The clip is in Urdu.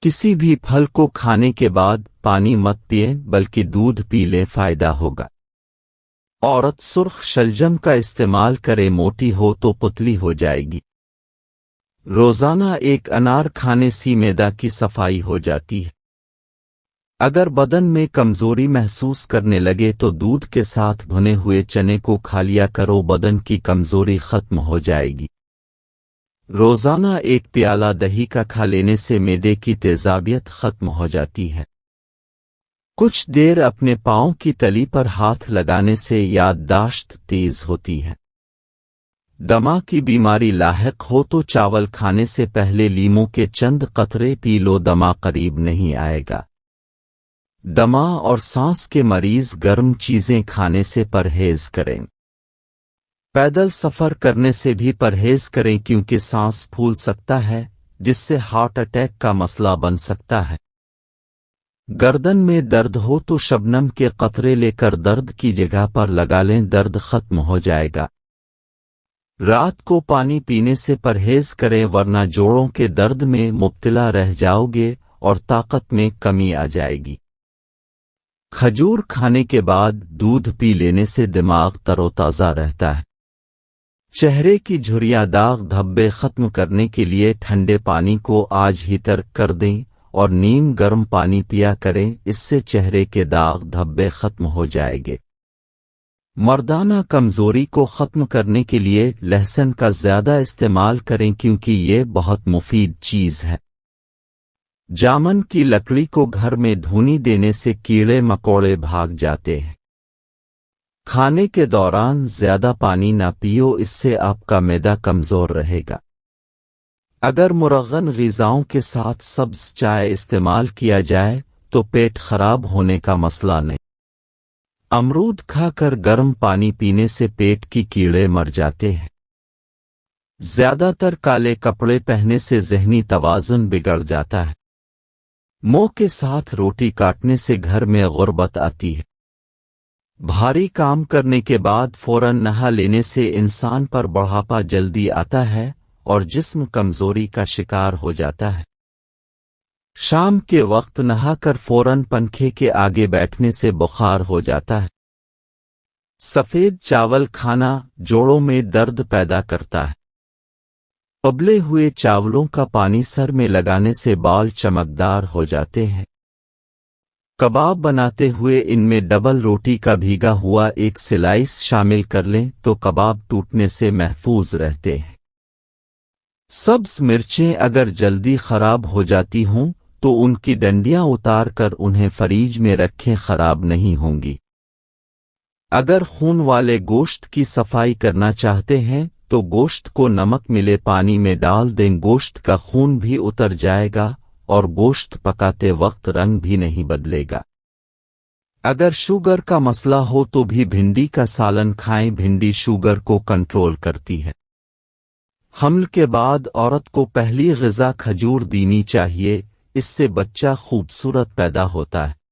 کسی بھی پھل کو کھانے کے بعد پانی مت پیے بلکہ دودھ پی لے، فائدہ ہوگا۔ عورت سرخ شلجم کا استعمال کرے، موٹی ہو تو پتلی ہو جائے گی۔ روزانہ ایک انار کھانے سے معدہ کی صفائی ہو جاتی ہے۔ اگر بدن میں کمزوری محسوس کرنے لگے تو دودھ کے ساتھ بھنے ہوئے چنے کو کھا لیا کرو، بدن کی کمزوری ختم ہو جائے گی۔ روزانہ ایک پیالہ دہی کا کھا لینے سے معدے کی تیزابیت ختم ہو جاتی ہے۔ کچھ دیر اپنے پاؤں کی تلی پر ہاتھ لگانے سے یادداشت تیز ہوتی ہے۔ دمہ کی بیماری لاحق ہو تو چاول کھانے سے پہلے لیموں کے چند قطرے پی لو، دمہ قریب نہیں آئے گا۔ دمہ اور سانس کے مریض گرم چیزیں کھانے سے پرہیز کریں۔ پیدل سفر کرنے سے بھی پرہیز کریں کیونکہ سانس پھول سکتا ہے، جس سے ہارٹ اٹیک کا مسئلہ بن سکتا ہے۔ گردن میں درد ہو تو شبنم کے قطرے لے کر درد کی جگہ پر لگا لیں، درد ختم ہو جائے گا۔ رات کو پانی پینے سے پرہیز کریں ورنہ جوڑوں کے درد میں مبتلا رہ جاؤ گے اور طاقت میں کمی آ جائے گی۔ کھجور کھانے کے بعد دودھ پی لینے سے دماغ تر و تازہ رہتا ہے۔ چہرے کی جھریاں، داغ دھبے ختم کرنے کے لیے ٹھنڈے پانی کو آج ہی ترک کر دیں اور نیم گرم پانی پیا کریں، اس سے چہرے کے داغ دھبے ختم ہو جائیں گے۔ مردانہ کمزوری کو ختم کرنے کے لیے لہسن کا زیادہ استعمال کریں کیونکہ یہ بہت مفید چیز ہے۔ جامن کی لکڑی کو گھر میں دھونی دینے سے کیڑے مکوڑے بھاگ جاتے ہیں۔ کھانے کے دوران زیادہ پانی نہ پیو، اس سے آپ کا معدہ کمزور رہے گا۔ اگر مرغن غذاؤں کے ساتھ سبز چائے استعمال کیا جائے تو پیٹ خراب ہونے کا مسئلہ نہیں۔ امرود کھا کر گرم پانی پینے سے پیٹ کی کیڑے مر جاتے ہیں۔ زیادہ تر کالے کپڑے پہننے سے ذہنی توازن بگڑ جاتا ہے۔ منہ کے ساتھ روٹی کاٹنے سے گھر میں غربت آتی ہے۔ بھاری کام کرنے کے بعد فوراً نہا لینے سے انسان پر بڑھاپا جلدی آتا ہے اور جسم کمزوری کا شکار ہو جاتا ہے۔ شام کے وقت نہا کر فوراً پنکھے کے آگے بیٹھنے سے بخار ہو جاتا ہے۔ سفید چاول کھانا جوڑوں میں درد پیدا کرتا ہے۔ ابلے ہوئے چاولوں کا پانی سر میں لگانے سے بال چمکدار ہو جاتے ہیں۔ کباب بناتے ہوئے ان میں ڈبل روٹی کا بھیگا ہوا ایک سلائس شامل کر لیں تو کباب ٹوٹنے سے محفوظ رہتے ہیں۔ سبز مرچیں اگر جلدی خراب ہو جاتی ہوں تو ان کی ڈنڈیاں اتار کر انہیں فریج میں رکھیں، خراب نہیں ہوں گی۔ اگر خون والے گوشت کی صفائی کرنا چاہتے ہیں تو گوشت کو نمک ملے پانی میں ڈال دیں، گوشت کا خون بھی اتر جائے گا اور گوشت پکاتے وقت رنگ بھی نہیں بدلے گا۔ اگر شوگر کا مسئلہ ہو تو بھی بھنڈی کا سالن کھائیں، بھنڈی شوگر کو کنٹرول کرتی ہے۔ حمل کے بعد عورت کو پہلی غذا کھجور دینی چاہیے، اس سے بچہ خوبصورت پیدا ہوتا ہے۔